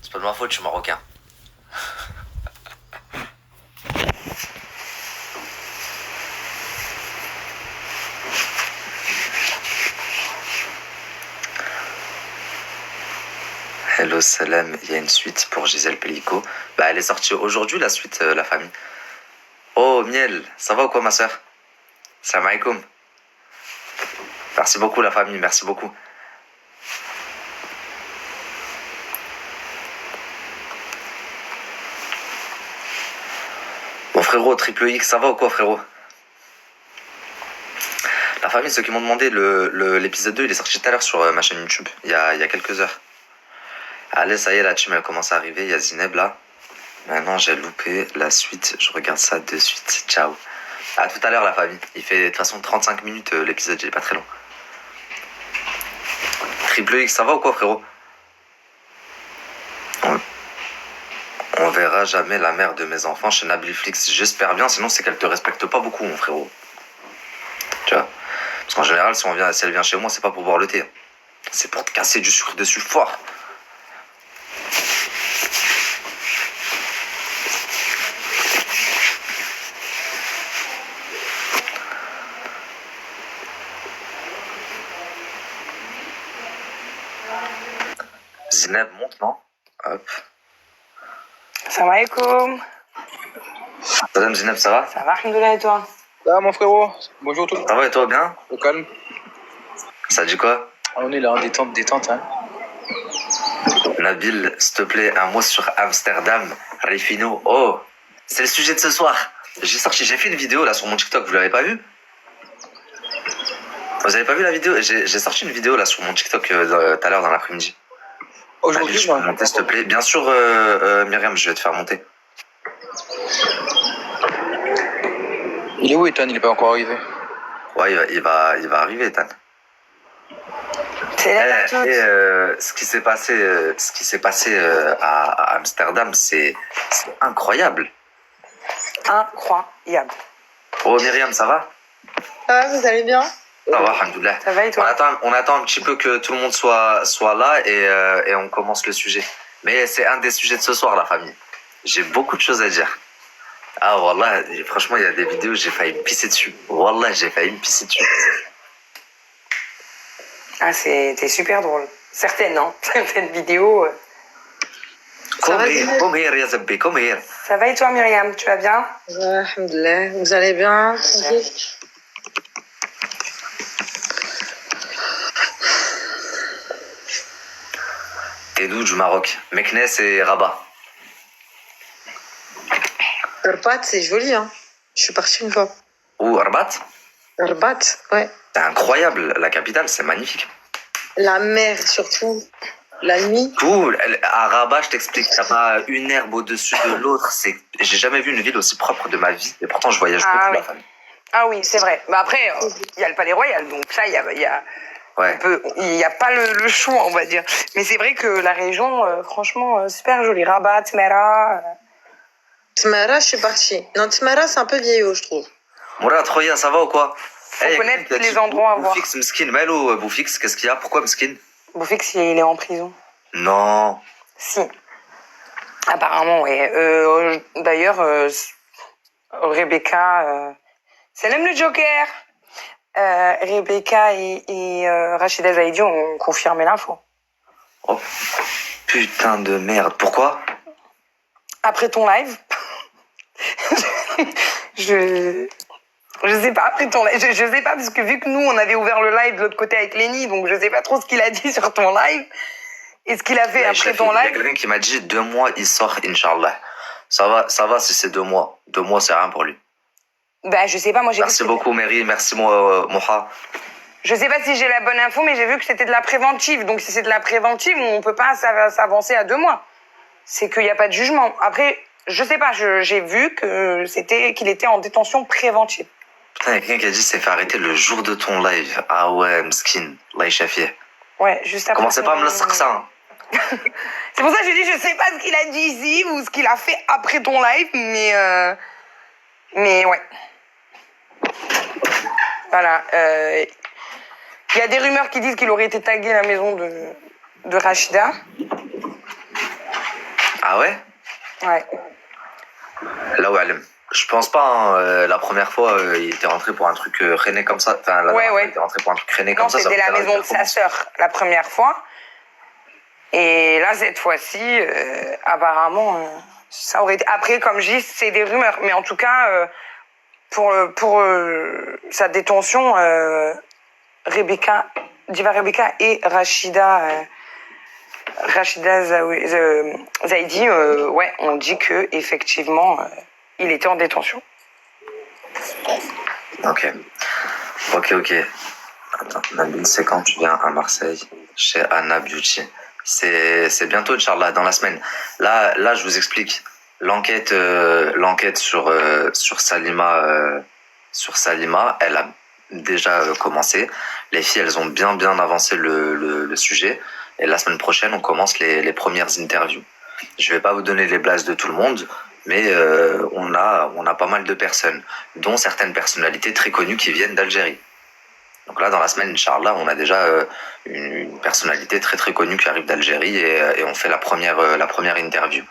C'est pas de ma faute, je suis marocain. Hello Salam, il y a une suite pour Gisèle Pellico. Bah elle est sortie aujourd'hui la suite, la famille. Oh Miel, ça va ou quoi ma soeur? Salam alaikum. Merci beaucoup la famille, merci beaucoup. Mon frérot, triple X, ça va ou quoi frérot? La famille, ceux qui m'ont demandé, l'épisode 2, il est sorti tout à l'heure sur ma chaîne YouTube, il y a quelques heures. Allez, ça y est, la team, elle commence à arriver, il y a Zineb là. Maintenant, j'ai loupé la suite, je regarde ça de suite, ciao. À tout à l'heure la famille, il fait de toute façon 35 minutes l'épisode, il est pas très long. Triple X, ça va ou quoi frérot? On verra jamais la mère de mes enfants chez Nabliflix, j'espère bien, sinon c'est qu'elle te respecte pas beaucoup mon frérot. Tu vois? Parce qu'en général, si elle vient chez moi, c'est pas pour boire le thé. C'est pour te casser du sucre dessus fort. Zineb monte, non? Hop. Salam alaikum. Salam Zineb, ça va? Ça va, alhamdoulilah, et toi? Ça va mon frérot? Bonjour tout le monde. Ça va et toi, bien? Au calme. Ça dit quoi? On est là, détente hein. Nabil, s'il te plaît, un mot sur Amsterdam, Rifino. Oh, c'est le sujet de ce soir. J'ai fait une vidéo là sur mon TikTok, vous l'avez pas vu? Vous avez pas vu la vidéo? J'ai sorti une vidéo là sur mon TikTok tout à l'heure dans l'après-midi. Aujourd'hui, je peux monter s'il te plaît. Bien sûr, Myriam, je vais te faire monter. Il est où Ethan? Il est pas encore arrivé. Ouais, il va arriver, Ethan. C'est là, Ce qui s'est passé à Amsterdam, c'est incroyable. Incroyable. Oh Myriam, ça va? Ça va, vous allez bien? Ça va, alhamdoulilah. Ça va et toi? On attend un petit peu que tout le monde soit là et on commence le sujet. Mais c'est un des sujets de ce soir, la famille. J'ai beaucoup de choses à dire. Ah wallah, franchement, il y a des vidéos, j'ai failli me pisser dessus. Wallah, j'ai failli me pisser dessus. Ah, t'es super drôle. Certaines, hein. Certaines vidéos. Come here, ya Zabbi, come here. Ça va et toi, Myriam? Tu vas bien? Ouais, alhamdoulilah. Vous allez bien? T'es d'où du Maroc? Meknes et Rabat. Rabat, c'est joli, hein. Je suis partie une fois. Ou Rabat? Rabat, ouais. C'est incroyable, la capitale, c'est magnifique. La mer, surtout. La nuit. Cool. À Rabat, je t'explique, t'as pas une herbe au-dessus de l'autre. J'ai jamais vu une ville aussi propre de ma vie. Et pourtant, je voyage beaucoup, oui. la famille. Ah oui, c'est vrai. Bah après, il y a le Palais Royal, donc ça, il y a pas le choix, on va dire. Mais c'est vrai que la région, franchement, super jolie. Rabat, Tmera. Tmara, je suis partie. Non, Tmara, c'est un peu vieillot, je trouve. Mourad, Troya, ça va ou quoi? Faut connaître les endroits à voir. Boufix, Mskin, Maëlo, Boufix, qu'est-ce qu'il y a? Pourquoi Mskin? Boufix, il est en prison. Non. Si. Apparemment, oui. D'ailleurs, Rebecca... c'est même le Joker. Rebecca et Rachida Zaidi ont confirmé l'info. Oh, putain de merde. Pourquoi? Après ton live, je sais pas, après ton live, je sais pas, parce que vu que nous, on avait ouvert le live de l'autre côté avec Lenny, donc je sais pas trop ce qu'il a dit sur ton live, et ce qu'il a fait après ton live. Il y a quelqu'un qui m'a dit 2 mois, il sort, Inch'Allah. Ça va si c'est 2 mois. 2 mois, c'est rien pour lui. Bah, je sais pas, moi j'ai Merci beaucoup, Mary. Merci, Moha. Je sais pas si j'ai la bonne info, mais j'ai vu que c'était de la préventive. Donc, si c'est de la préventive, on peut pas s'avancer à 2 mois. C'est qu'il n'y a pas de jugement. Après, je sais pas, j'ai vu qu'il était en détention préventive. Putain, il y a quelqu'un qui a dit c'est fait arrêter le jour de ton live. Ah ouais, Mskin, là, Chafier. Ouais, juste après. Commencez pas à me le ça. Hein. C'est pour ça que je dis, je sais pas ce qu'il a dit ici ou ce qu'il a fait après ton live, mais ouais. Voilà. Il y a des rumeurs qui disent qu'il aurait été tagué à la maison de Rachida. Ah ouais? Ouais. Là, ouais, je pense pas, hein, la première fois, il était rentré pour un truc rené comme ça. Enfin, la dernière fois, il était rentré pour un truc rené Non, comme ça. c'était la me fait maison de sa sœur la première fois. Et là, cette fois-ci, apparemment, ça aurait été... Après, comme je dis, c'est des rumeurs. Mais en tout cas, pour sa détention, Diva Rebecca et Rachida Zaidi, ouais, on dit que effectivement, il était en détention. Ok. Attends, Nabil, c'est quand tu viens à Marseille chez Anna Beauty? C'est bientôt, Inch'Allah, dans la semaine. Là, je vous explique. L'enquête sur Salima, elle a déjà commencé. Les filles, elles ont bien avancé le sujet. Et la semaine prochaine, on commence les premières interviews. Je vais pas vous donner les blases de tout le monde, mais on a pas mal de personnes, dont certaines personnalités très connues qui viennent d'Algérie. Donc là, dans la semaine, Inch'Allah, on a déjà une personnalité très connue qui arrive d'Algérie et on fait la première interview.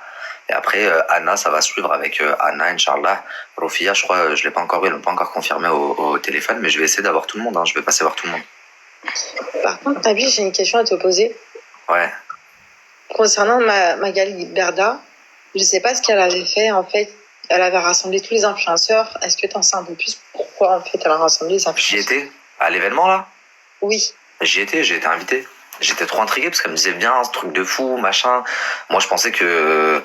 Et après, Anna, ça va suivre avec Anna, Inch'Allah. Rofia, je crois, je l'ai pas encore vu, ils l'ont pas encore confirmé au téléphone, mais je vais essayer d'avoir tout le monde, hein. Je vais passer voir tout le monde. Par contre, Nabil, j'ai une question à te poser. Ouais. Concernant Magali Berda, je sais pas ce qu'elle avait fait. En fait, elle avait rassemblé tous les influenceurs. Est-ce que tu en sais un peu plus pourquoi, en fait, elle a rassemblé les influenceurs? J'y étais à l'événement, là? Oui. J'ai été invité. J'étais trop intrigué parce qu'elle me disait bien ce truc de fou, machin. Moi, je pensais que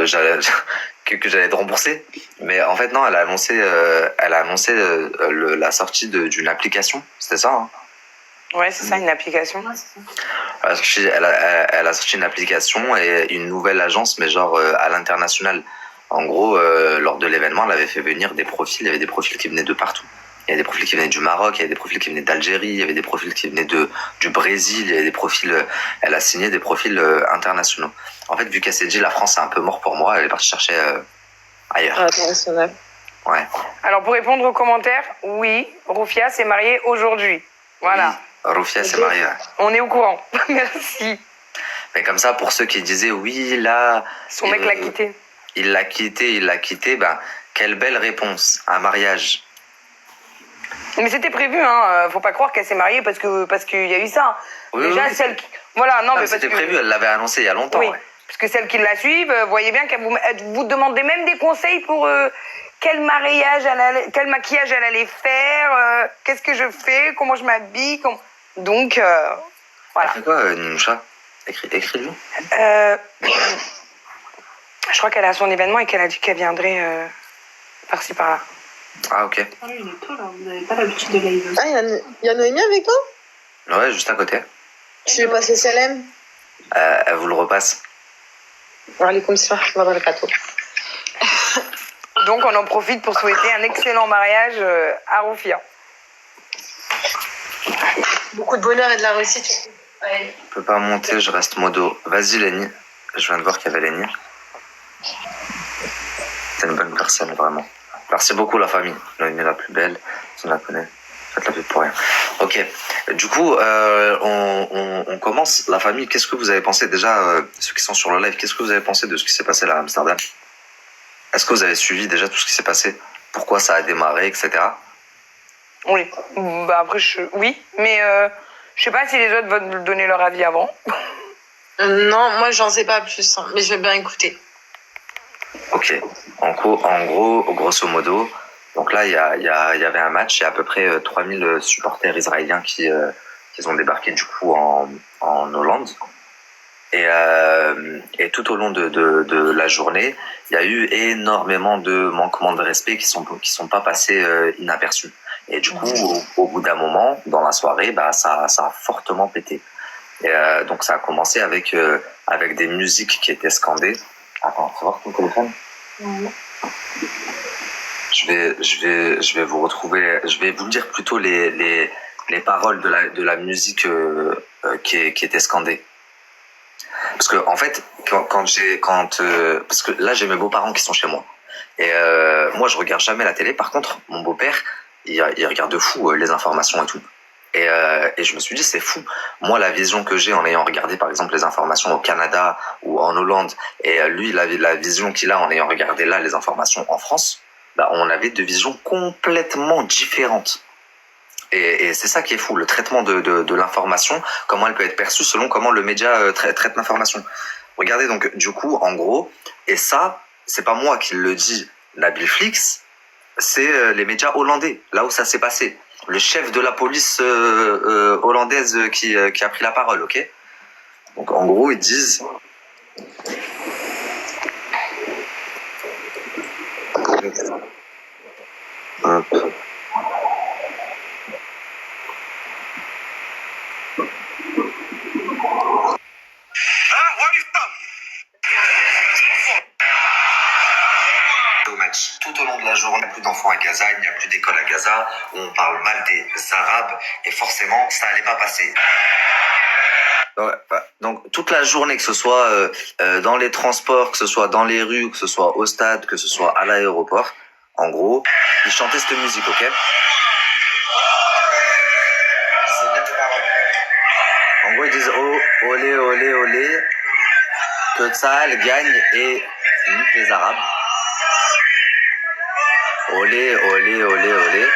j'allais que j'allais être remboursé, mais en fait non. Elle a annoncé la sortie d'une application. C'était ça, hein? Ouais, c'est ça, une application. Elle a sorti une application et une nouvelle agence, mais genre à l'international. En gros, lors de l'événement, elle avait fait venir des profils. Il y avait des profils qui venaient de partout. Il y a des profils qui venaient du Maroc, il y avait des profils qui venaient d'Algérie, il y avait des profils qui venaient du Brésil, il y avait des profils, elle a signé des profils internationaux. En fait, vu qu'elle s'est dit la France c'est un peu mort pour moi, elle est partie chercher ailleurs. International. Ouais. Alors, pour répondre aux commentaires, oui, Rufia s'est mariée aujourd'hui. Voilà. Oui, Rufia s'est mariée. Ouais. On est au courant. Merci. Mais comme ça, pour ceux qui disaient oui, là... Son mec l'a quitté. Il l'a quitté, ben, quelle belle réponse. Un mariage. Mais c'était prévu, hein. Faut pas croire qu'elle s'est mariée parce qu'il y a eu ça. Oui, déjà, oui. celle qui... Voilà, non, mais c'était prévu, elle l'avait annoncé il y a longtemps. Oui, ouais. parce que celles qui la suivent, voyez bien qu'elle vous demandait même des conseils pour quel maquillage elle allait faire, qu'est-ce que je fais, comment je m'habille. Donc, voilà. Elle fait quoi, Ninoucha? Écris-lui. Je crois qu'elle a son événement et qu'elle a dit qu'elle viendrait par-ci par-là. Ah, ok. Ah, il est tôt là, vous n'avez pas l'habitude de live. Ah, il y a Noémie avec toi? Ouais, juste à côté. Tu lui passes le salam? Elle vous le repasse. Alaykoum salam wa barakatuh. Donc, on en profite pour souhaiter un excellent mariage à Rufia. Beaucoup de bonheur et de la réussite. Je peux pas monter, je reste modo. Vas-y, Lenny. Je viens de voir qu'il y avait Lenny. T'es une bonne personne, vraiment. Merci beaucoup, la famille. Noémie la plus belle, tu la connais. Faites la vie pour rien. Ok. Du coup, on commence. La famille, qu'est-ce que vous avez pensé déjà, ceux qui sont sur le live, qu'est-ce que vous avez pensé de ce qui s'est passé là à Amsterdam? Est-ce que vous avez suivi déjà tout ce qui s'est passé? Pourquoi ça a démarré, etc. Oui. Bah après, oui, mais je sais pas si les autres vont donner leur avis avant. Non, moi j'en sais pas plus, hein, mais je vais bien écouter. Ok. En gros, grosso modo, donc là, il y avait un match, il y a à peu près 3000 supporters israéliens qui ont débarqué du coup en Hollande. Et tout au long de la journée, il y a eu énormément de manquements de respect qui sont pas passés inaperçus. Et du coup, au bout d'un moment, dans la soirée, bah ça a fortement pété. Et donc ça a commencé avec des musiques qui étaient scandées. Attends, tu vas voir ton téléphone? Je vais vous retrouver. Je vais vous dire plutôt les paroles de la musique qui était scandée. Parce que en fait, parce que là j'ai mes beaux-parents qui sont chez moi. Et moi je regarde jamais la télé. Par contre, mon beau-père, il regarde de fou les informations et tout. Et je me suis dit, c'est fou. Moi, la vision que j'ai en ayant regardé, par exemple, les informations au Canada ou en Hollande, et lui, la vision qu'il a en ayant regardé là les informations en France, bah, on avait deux visions complètement différentes. Et c'est ça qui est fou, le traitement de l'information, comment elle peut être perçue selon comment le média traite l'information. Regardez donc, du coup, en gros, et ça, c'est pas moi qui le dis, Nabil Flix, c'est les médias hollandais, là où ça s'est passé. Le chef de la police hollandaise qui a pris la parole, ok? Donc en gros, ils disent... Hop. Au match. Tout au long de la journée, il n'y a plus d'enfants à Gaza, il n'y a plus d'école à Gaza, où on parle mal des Arabes, et forcément, ça n'allait pas passer. Donc toute la journée, que ce soit dans les transports, que ce soit dans les rues, que ce soit au stade, que ce soit à l'aéroport, en gros, ils chantaient cette musique, ok? En gros, ils disent oh, olé, olé, olé, que Tsahal gagne et nique les Arabes. Olé, olé, olé, olé.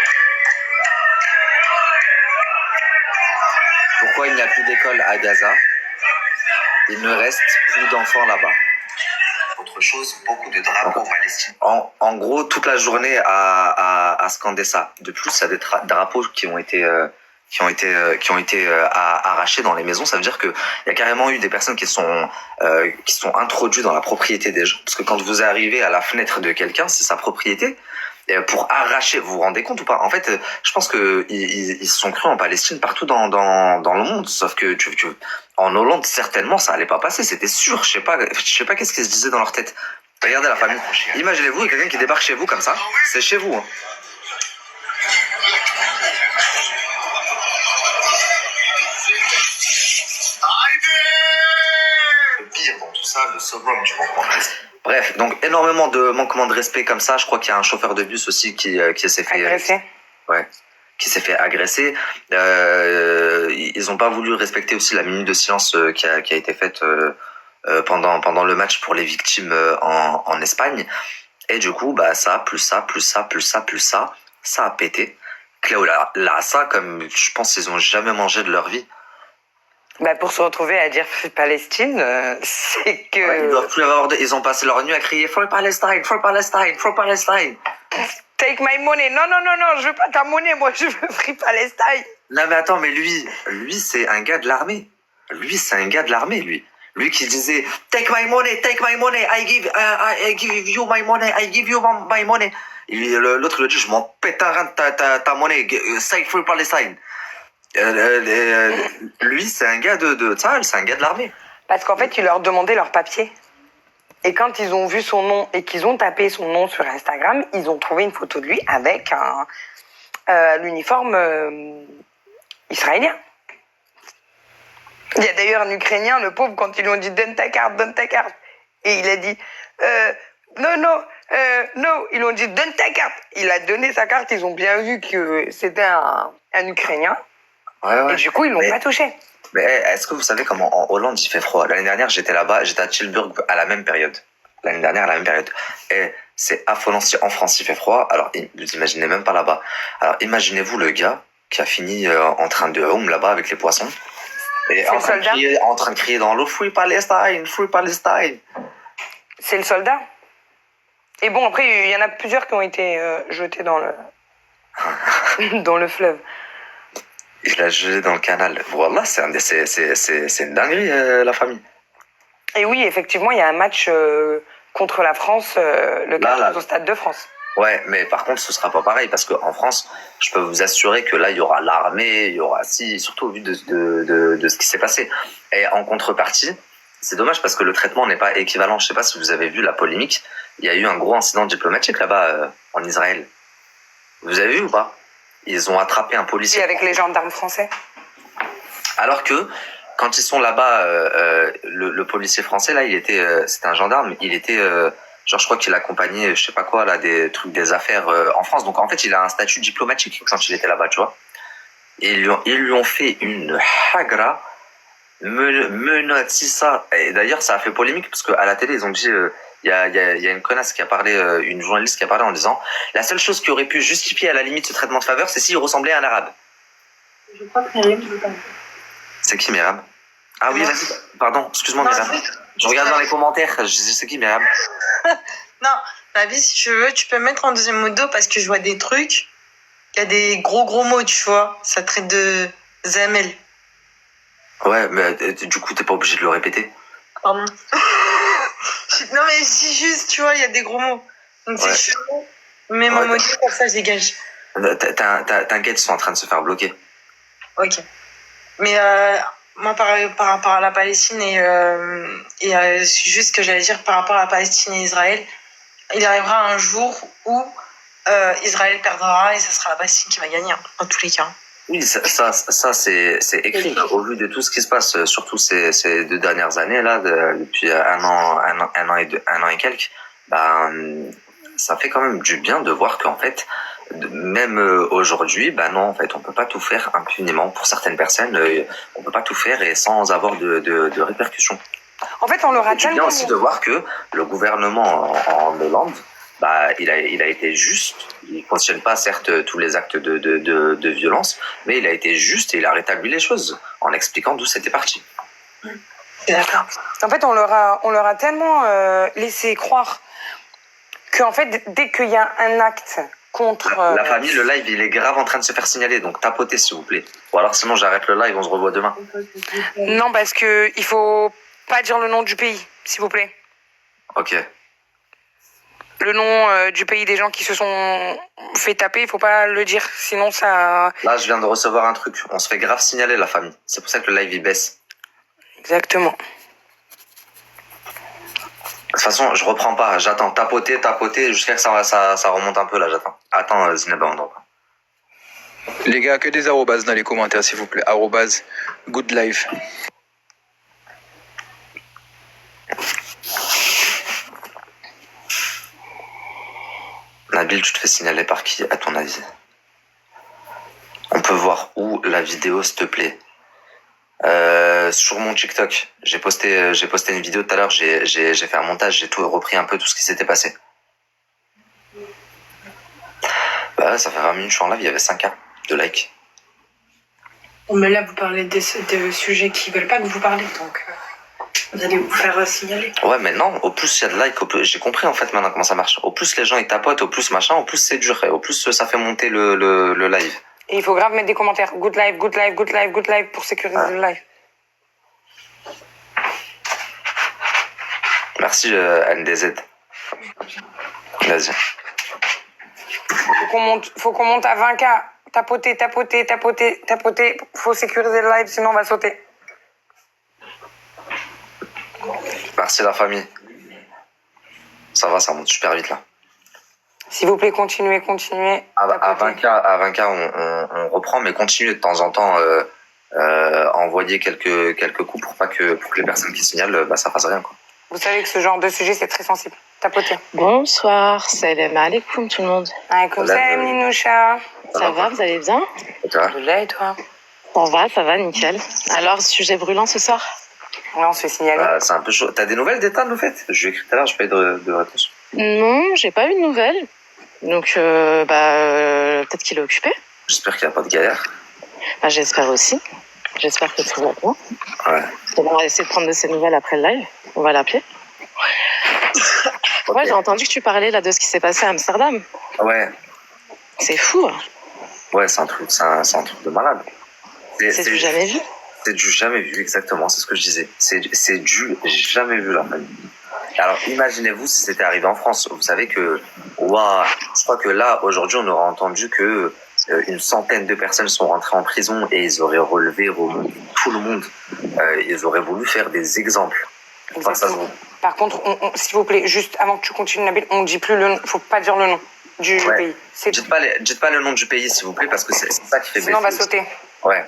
Pourquoi il n'y a plus d'école à Gaza? Il ne reste plus d'enfants là-bas. Autre chose, beaucoup de drapeaux palestiniens. En gros, toute la journée à scander ça. De plus, il y a des drapeaux qui ont été arrachés dans les maisons. Ça veut dire que il y a carrément eu des personnes qui sont introduites dans la propriété des gens. Parce que quand vous arrivez à la fenêtre de quelqu'un, c'est sa propriété. Pour arracher, vous vous rendez compte ou pas? En fait, je pense que ils se sont crus en Palestine partout dans le monde. Sauf que en Hollande, certainement, ça allait pas passer. C'était sûr. Je sais pas qu'est-ce qu'ils se disaient dans leur tête. Regardez la famille. Imaginez-vous, il y a quelqu'un qui débarque chez vous comme ça. C'est chez vous. Hein. Le pire dans tout ça, le summum du manquement de respect. Bref, donc énormément de manquement de respect comme ça. Je crois qu'il y a un chauffeur de bus aussi qui s'est fait agresser. Ouais, qui s'est fait agresser. Ils ont pas voulu respecter aussi la minute de silence qui a été faite pendant le match pour les victimes en Espagne. Et du coup, bah ça, plus ça a pété. Cléo Lassa, comme je pense qu'ils ont jamais mangé de leur vie. Bah pour se retrouver à dire Palestine, c'est que... Ouais, ils doivent plus avoir ils ont passé leur nuit à crier For Palestine, for Palestine, for Palestine. Take my money. Non, je veux pas ta monnaie, moi je veux Free Palestine. Non mais attends, mais lui c'est un gars de l'armée. Lui qui disait Take my money, I give you my money, I give you my money. L'autre le dit, je m'en pète un rein de ta monnaie, say for Palestine. Lui, c'est un gars de Tsahal, c'est un gars de l'armée. Parce qu'en fait, il leur demandait leurs papiers. Et quand ils ont vu son nom et qu'ils ont tapé son nom sur Instagram, ils ont trouvé une photo de lui avec l'uniforme israélien. Il y a d'ailleurs un Ukrainien, le pauvre, quand ils lui ont dit donne ta carte. Et il a dit non. Ils lui ont dit donne ta carte. Il a donné sa carte, ils ont bien vu que c'était un Ukrainien. Ouais. Et du coup, ils l'ont pas touché. Mais est-ce que vous savez comment en Hollande il fait froid? L'année dernière, j'étais là-bas, j'étais à Tilburg à la même période. Et c'est affolant. Si en France il fait froid, alors vous imaginez même pas là-bas. Alors imaginez-vous le gars qui a fini en train de home là-bas avec les poissons. Et en train de crier dans l'eau Free Palestine, Free Palestine. C'est le soldat. Et bon, après, il y en a plusieurs qui ont été jetés dans le fleuve. Il l'a jeté dans le canal. Voilà, c'est une dinguerie, la famille. Et oui, effectivement, il y a un match contre la France, le 14 au Stade de France. Ouais, mais par contre, ce sera pas pareil, parce qu'en France, je peux vous assurer que là, il y aura l'armée, il y aura surtout au vu de ce qui s'est passé. Et en contrepartie, c'est dommage parce que le traitement n'est pas équivalent. Je sais pas si vous avez vu la polémique. Il y a eu un gros incident diplomatique là-bas, en Israël. Vous avez vu ou pas? Ils ont attrapé un policier. Et avec les gendarmes français. Alors que, quand ils sont là-bas, le policier français, là, c'était un gendarme, il était, genre, je crois qu'il accompagnait, je sais pas quoi, là, des affaires en France. Donc, en fait, il a un statut diplomatique quand il était là-bas, tu vois. Ils lui ont fait une hagra, menotissa. Et d'ailleurs, ça a fait polémique parce qu'à la télé, ils ont dit, il y a une connasse qui a parlé, une journaliste qui a parlé en disant, la seule chose qui aurait pu justifier à la limite ce traitement de faveur, c'est s'il ressemblait à un arabe. Je crois que Myriam, je veux pas. C'est qui, Myriam? Ah oui, vas-y. Pardon, excuse-moi, Non, Myriam. Je regarde dans les commentaires. Je dis, c'est qui, Myriam? Non, la vie, si tu veux, tu peux mettre en deuxième modo parce que je vois des trucs. Il y a des gros mots, tu vois. Ça traite de ZML. Ouais, mais du coup, t'es pas obligé de le répéter. Pardon. Non, mais si juste, tu vois, il y a des gros mots. Donc Ouais. c'est chelou. Mais mon Ouais, module, pour ça, je dégage. T'inquiète, ils sont en train de se faire bloquer. Ok. Mais moi, par rapport à la Palestine c'est juste ce que j'allais dire par rapport à la Palestine et Israël, il arrivera un jour où Israël perdra et ce sera la Palestine qui va gagner, hein, dans tous les cas. Oui, ça c'est écrit au vu de tout ce qui se passe, surtout ces 2 dernières années là, depuis un an et quelques. Ça fait quand même du bien de voir qu'en fait, même aujourd'hui, non, en fait, on peut pas tout faire impunément pour certaines personnes. On peut pas tout faire et sans avoir de répercussions. En fait, on leur a C'est bien tellement... aussi de voir que le gouvernement en Hollande, il a été juste. Il cautionne pas certes tous les actes de violence, mais il a été juste et il a rétabli les choses en expliquant d'où c'était parti. D'accord. En fait, on leur a tellement laissé croire qu'en fait, dès qu'il y a un acte contre... La famille, le live, il est grave en train de se faire signaler, donc tapotez s'il vous plaît. Ou alors sinon j'arrête le live, on se revoit demain. Non, parce que il faut pas dire le nom du pays, s'il vous plaît. Ok. Le nom du pays des gens qui se sont fait taper, il faut pas le dire, sinon ça... Là, je viens de recevoir un truc. On se fait grave signaler, la famille. C'est pour ça que le live, il baisse. Exactement. De toute façon, je reprends pas. J'attends tapoter jusqu'à que ça remonte un peu, là, j'attends. Attends, Zineb, on entend. Les gars, que des arrobas dans les commentaires, s'il vous plaît. Arrobas, good life. Nabil, tu te fais signaler par qui, à ton avis? On peut voir où la vidéo, s'il te plaît. Sur mon TikTok, j'ai posté une vidéo tout à l'heure, j'ai fait un montage, j'ai tout repris un peu tout ce qui s'était passé. Ça fait 20 minutes que je suis en live, il y avait 5K de likes. Mais là, vous parlez de sujets qui veulent pas que vous parlez, donc vous allez vous faire signaler. Ouais, mais non, au plus il y a de likes, j'ai compris en fait maintenant comment ça marche. Au plus les gens ils tapotent, au plus machin, au plus c'est dur, et au plus ça fait monter le live. Et il faut grave mettre des commentaires. Good live, good live, good live, good live pour sécuriser le live. Merci NDZ. Vas-y. Faut qu'on monte à 20K. Tapoter. Faut sécuriser le live, sinon on va sauter. Merci la famille. Ça va, ça monte super vite là. S'il vous plaît, continuez. À 20K, on reprend, mais continuez de temps en temps envoyer quelques coups pour que les personnes qui signalent, ça fasse rien quoi. Vous savez que ce genre de sujet, c'est très sensible. Tapoter. Bonsoir, salam alaikum tout le monde. Alaikum salam, Ninoucha. Ça va, vous allez bien? Et toi? Alhamdoulilah, et toi? Ça va, nickel. Alors, sujet brûlant ce soir? Ouais, on se fait signaler. C'est un peu chaud. T'as des nouvelles d'Ethan, au fait? Je lui ai écrit tout à l'heure, j'ai pas eu de réponse. Non, j'ai pas eu de nouvelles. Donc, peut-être qu'il est occupé. J'espère qu'il n'y a pas de galère. J'espère aussi. J'espère que tout va bien. Ouais. On va essayer de prendre de ses nouvelles après le live. On va l'appeler. Okay. Ouais, j'ai entendu que tu parlais là de ce qui s'est passé à Amsterdam. Ouais. C'est fou. Hein. Ouais, c'est un truc de malade. C'est du jamais vu. C'est du jamais vu, exactement, c'est ce que je disais. C'est du jamais vu, la famille. Alors, imaginez-vous si c'était arrivé en France. Vous savez que, je crois que là, aujourd'hui, on aura entendu que une centaine de personnes sont rentrées en prison et ils auraient relevé tout le monde. Ils auraient voulu faire des exemples. Exactement. Par contre, s'il vous plaît, juste avant que tu continues, Nabil, on dit plus le nom. Faut pas dire le nom du pays. Dites pas le nom du pays, s'il vous plaît, parce que c'est ça qui fait sinon, on va sauter. Ouais.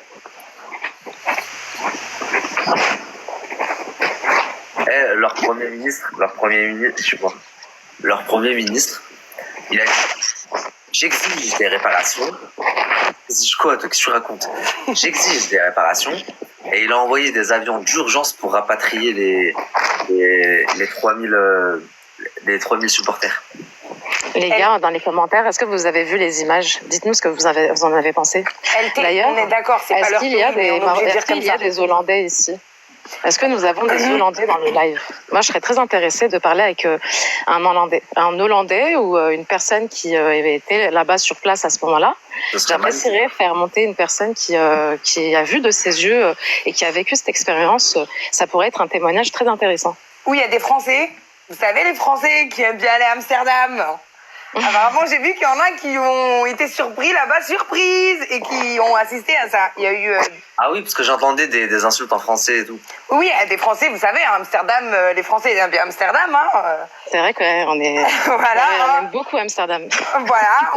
Leur premier ministre, il a dit: j'exige des réparations J'exige quoi, toi? Qu'est-ce que tu racontes? J'exige des réparations. Et il a envoyé des avions d'urgence pour rapatrier les 3000 supporters. Les gars, dans les commentaires, est-ce que vous avez vu les images? Dites-nous ce que vous en avez pensé. D'ailleurs, on est d'accord, c'est pas est-ce leur qu'il y a pays, mais on est obligé de dire comme ça. des Hollandais ici? Est-ce que nous avons des Hollandais dans le live? Moi, je serais très intéressée de parler avec un Hollandais ou une personne qui avait été là-bas sur place à ce moment-là. J'apprécierais faire monter une personne qui a vu de ses yeux et qui a vécu cette expérience. Ça pourrait être un témoignage très intéressant. Oui, il y a des Français. Vous savez, les Français qui aiment bien aller à Amsterdam. Apparemment, j'ai vu qu'il y en a qui ont été surpris là-bas, surprise, et qui ont assisté à ça. Il y a eu... Ah oui, parce que j'entendais des insultes en français et tout. Oui, il y a des Français, vous savez, à Amsterdam, les Français aiment bien Amsterdam. Hein. C'est vrai qu'on est... Voilà, on aime beaucoup Amsterdam. Voilà,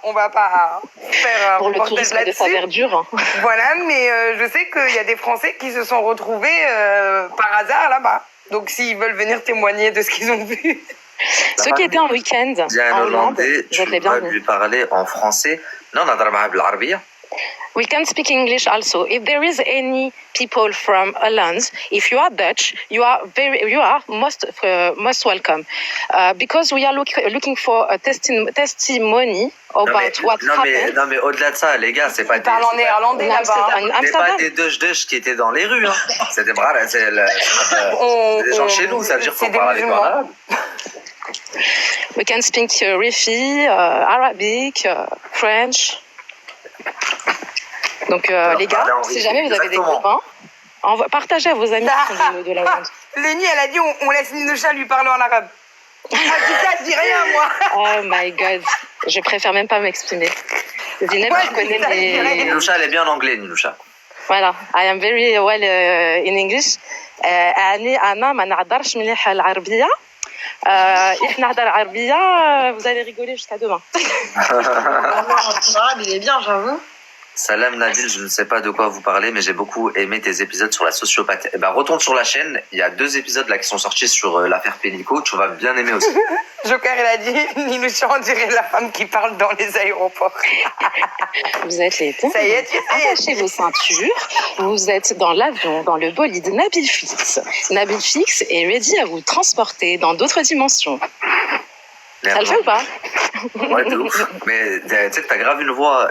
on va pas faire pour le tourisme de sa verdure. Hein. Voilà, mais je sais qu'il y a des Français qui se sont retrouvés par hasard là-bas. Donc s'ils veulent venir témoigner de ce qu'ils ont vu... Ceux qui étaient en week-end en Hollande, tu vas lui parler en français. Non, we can speak English also. If there is any people from Holland, if you are Dutch, you are most welcome. Because we are looking for a testimony about what happened. Non mais au-delà de ça, les gars, c'est pas des... Parlent en néerlandais là-bas. C'est pas des Dutch qui étaient dans les rues. Hein. C'est des gens chez nous, ça veut dire qu'on parle avec en arabe. We can speak Rifi, Arabic, French. Donc les gars, si jamais vous avez des copains, partagez à vos amis qui sont de la Hollande. Lénie, elle a dit on laisse Ninoucha lui parler en arabe. Ah, je dis rien, moi. Oh my god, je préfère même pas m'exprimer. Zineb, je connais les... Ninoucha, elle est bien en anglais, Ninoucha. Voilà, I am very well in English. أنا ما نعرفش مليح العربية. إحنا نهضر عربية. Vous allez rigoler jusqu'à demain. Il est bien, j'avoue. Salam Nabil, je ne sais pas de quoi vous parlez, mais j'ai beaucoup aimé tes épisodes sur la sociopathie. Eh ben, retourne sur la chaîne, il y a 2 épisodes là qui sont sortis sur l'affaire Pénico, tu vas bien aimer aussi. Joker, il a dit, Ninoucha, on dirait la femme qui parle dans les aéroports. Vous êtes les deux. Ça y est, attachez vos ceintures. Vous êtes dans l'avion, dans le bolide Nabil Fix. Nabil Fix est ready à vous transporter dans d'autres dimensions. Ça le fait ou pas? Ouais, de ouf. Mais tu sais que t'as grave une voix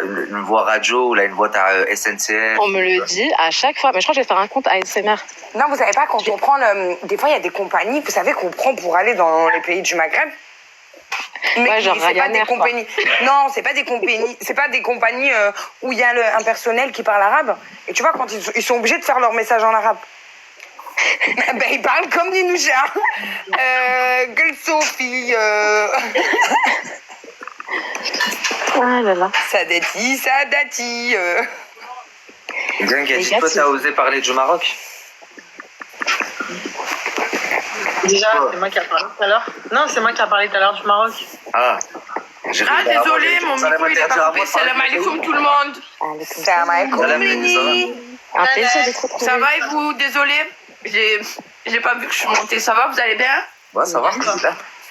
radio, ou là, une voix SNCF. On me le dit à chaque fois. Mais je crois que je vais faire un compte ASMR. Non, vous savez pas, quand on prend des fois, il y a des compagnies, vous savez, qu'on prend pour aller dans les pays du Maghreb. Mais ouais, genre c'est pas des compagnies. Non, c'est pas des compagnies. C'est pas des compagnies où il y a un personnel qui parle arabe. Et tu vois, quand ils sont obligés de faire leur message en arabe. Ben, ils parlent comme Ninoucha. Gueule Sophie. Ah là là. Sadati. Bien, Gadji, toi, t'as osé parler du Maroc? Déjà, c'est moi qui a parlé tout à l'heure. Non, c'est moi qui a parlé tout à l'heure du Maroc. Ah. Désolé, mon micro il a pas coupé. Salam alaikum tout le monde. Salam alaikum, Lénie. Un plaisir de te retrouver. Ça va et vous? Désolé, j'ai pas vu que je suis montée. Ça va, vous allez bien? Ouais, ça va.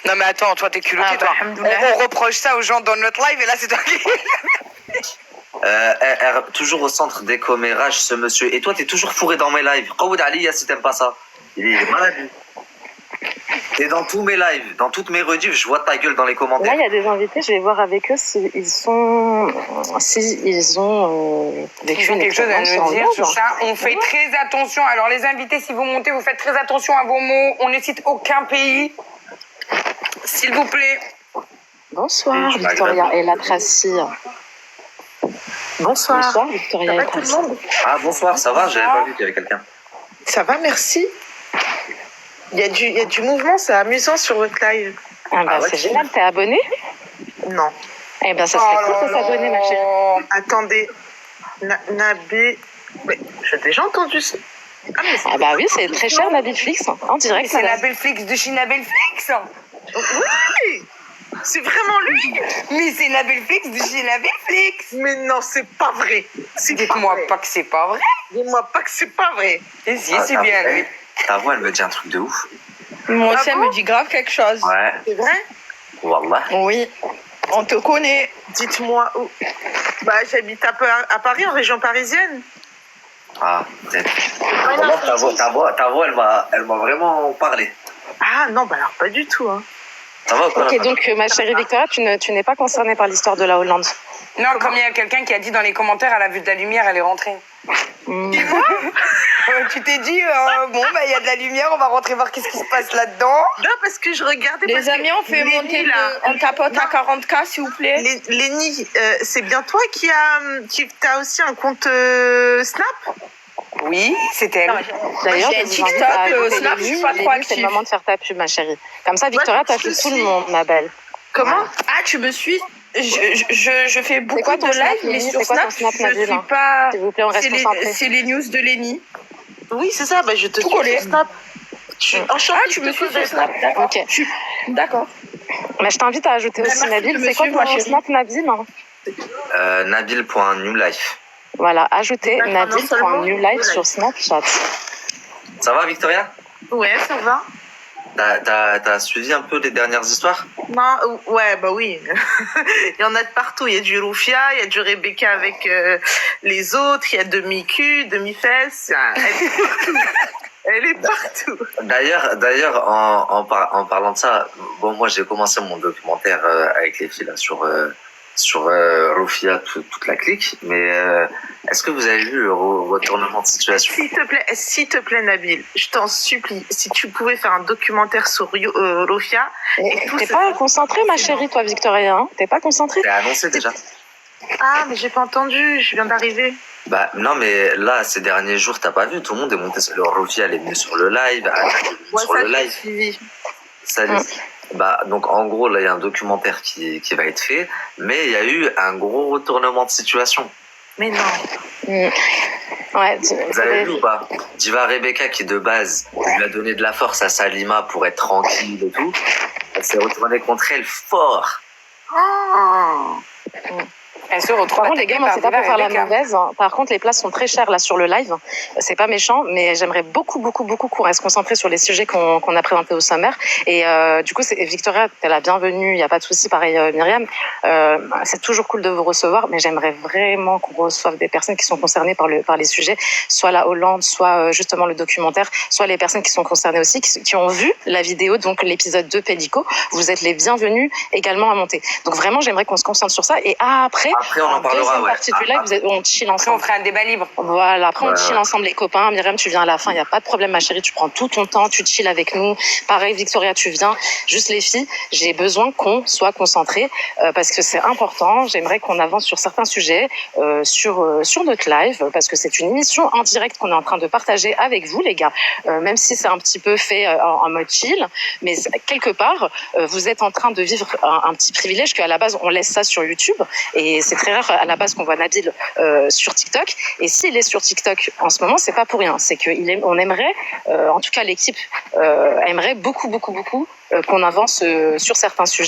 Non mais attends, toi t'es culotté, toi. On reproche ça aux gens dans notre live et là c'est toi qui... toujours au centre des commérages, ce monsieur. Et toi, t'es toujours fourré dans mes lives. Qaoud Ali, si t'aimes pas ça. Il est malade. T'es dans tous mes lives, dans toutes mes rediffs, je vois ta gueule dans les commentaires. Là, il y a des invités, je vais voir avec eux s'ils ont vécu quelque chose à nous dire sur ça. On fait très attention. Alors les invités, si vous montez, vous faites très attention à vos mots. On ne cite aucun pays. S'il vous plaît. Bonsoir, Victoria et la Tracy. Bonsoir. Victoria et la Tracy. Ah, bonsoir, ça va? J'avais pas vu qu'il y avait quelqu'un. Ça va, merci. Il y a du mouvement, c'est amusant sur votre live. Ah bah c'est génial, t'es abonné? Non. Eh ben ça serait cool de s'abonner, ma chérie. Attendez, Nabil... Mais j'ai déjà entendu ça. Ah bah oui, c'est très cher, Nabil Flix, en direct. C'est Nabil Flix de chez Nabil Flix. Oui, c'est vraiment lui. Mais c'est Nabil Flix de chez Nabil Flix. Mais non, c'est pas vrai. Dites-moi pas que c'est pas vrai. Dis-moi pas que c'est pas vrai. Et si, c'est bien lui. Ta voix, elle me dit un truc de ouf. Moi aussi, elle me dit grave quelque chose. Ouais. C'est vrai? Wallah. Oui. On te connaît. Dites-moi où. Bah, j'habite à Paris, en région parisienne. Ah, peut-être. Vraiment, ta voix, elle m'a vraiment parlé. Ah non, bah alors pas du tout. Hein. Ça va ou quoi? Ok, donc ma chérie Victoria, tu n'es pas concernée par l'histoire de la Hollande. Non, comme il y a quelqu'un qui a dit dans les commentaires, elle a vu de la lumière, elle est rentrée. Tu t'es dit, bon, bah, il y a de la lumière, on va rentrer voir qu'est-ce qui se passe là-dedans. Non, parce que je regardais. Les amis, on fait monter on tapote à 40K, s'il vous plaît. Lénie, c'est bien toi qui t'as aussi un compte Snap? Oui, c'était elle. D'ailleurs, j'ai un je vous invite TikTok, à écouter Snap, les je suis vues. pas Les trop vues, c'est le active. moment de faire ta pub, ma chérie. Comme ça, Victoria, t'as fait tout le monde, ma belle. Comment? Ah, tu me suis. Je fais beaucoup quoi de ton live, Snap, mais Lénie? sur C'est quoi ton Snap, Snap, je Nabil, suis hein? pas. S'il vous plaît, on reste concentrés. C'est les news de Lénie. Oui, c'est ça, bah je te Tout suis collé. sur Snap. Je suis enchantée. Ah, tu me suis sur Snap, d'accord. Ok. D'accord. Mais je t'invite à ajouter aussi merci Nabil. de me C'est quoi suivre, ma ton chérie. Snap, Nabil, hein? Nabil.newlife. Voilà, ajoutez D'accord, non seulement Nabil.newlife sur Snapchat. Ça va, Victoria? Ouais, ça va. T'as suivi un peu les dernières histoires? Non, ouais, bah oui. Il y en a de partout. Il y a du Rufia, il y a du Rebecca avec les autres, il y a demi-cul, demi-fesse. Elle est partout. D'ailleurs, en parlant de ça, bon, moi j'ai commencé mon documentaire avec les filles là, sur Rufia, toute la clique, mais est-ce que vous avez vu le retournement de situation? S'il te plaît, Nabil, je t'en supplie, si tu pouvais faire un documentaire sur Rufia. T'es pas concentrée, ma chérie, toi, Victoria, hein? T'es pas concentrée? C'est annoncé déjà. Ah, mais j'ai pas entendu, je viens d'arriver. Bah non, mais là ces derniers jours t'as pas vu, tout le monde est monté sur le Rufia, elle est venue sur le live, Ouais, sur ça, le j'ai live. suivi. Salut. Bah donc en gros là il y a un documentaire qui va être fait, mais il y a eu un gros retournement de situation. Mais non. Ouais, Vous avez vu ou pas? Diva Rebecca qui de base lui a donné de la force à Salima pour être tranquille et tout, elle s'est retournée contre elle fort. Oh. Elle se retrouve Par contre, les gars, moi, c'est pas pour faire la mauvaise. Hein. Par contre, les places sont très chères là sur le live. C'est pas méchant, mais j'aimerais beaucoup qu'on reste concentré sur les sujets qu'on a présentés au sommaire. Et du coup, Victoria, t'es la bienvenue. Il y a pas de souci. Pareil, Myriam. C'est toujours cool de vous recevoir, mais j'aimerais vraiment qu'on reçoive des personnes qui sont concernées par les sujets, soit la Hollande, soit justement le documentaire, soit les personnes qui sont concernées aussi, qui ont vu la vidéo, donc l'épisode 2 Pédico. Vous êtes les bienvenus également à monter. Donc vraiment, j'aimerais qu'on se concentre sur ça. Et après on en parlera, deuxième partie du live, on chill ensemble. On fera un débat libre. Voilà, après on chill ensemble les copains. Myriam, tu viens à la fin, il n'y a pas de problème ma chérie, tu prends tout ton temps, tu chill avec nous. Pareil, Victoria, tu viens. Juste les filles, j'ai besoin qu'on soit concentrés parce que c'est important. J'aimerais qu'on avance sur certains sujets, sur notre live, parce que c'est une émission en direct qu'on est en train de partager avec vous les gars. Même si c'est un petit peu fait en mode chill, mais quelque part, vous êtes en train de vivre un petit privilège qu'à la base, on laisse ça sur YouTube et c'est très rare à la base qu'on voit Nabil sur TikTok. Et s'il est sur TikTok en ce moment, c'est pas pour rien. C'est qu'on aimerait, en tout cas l'équipe aimerait beaucoup qu'on avance sur certains sujets.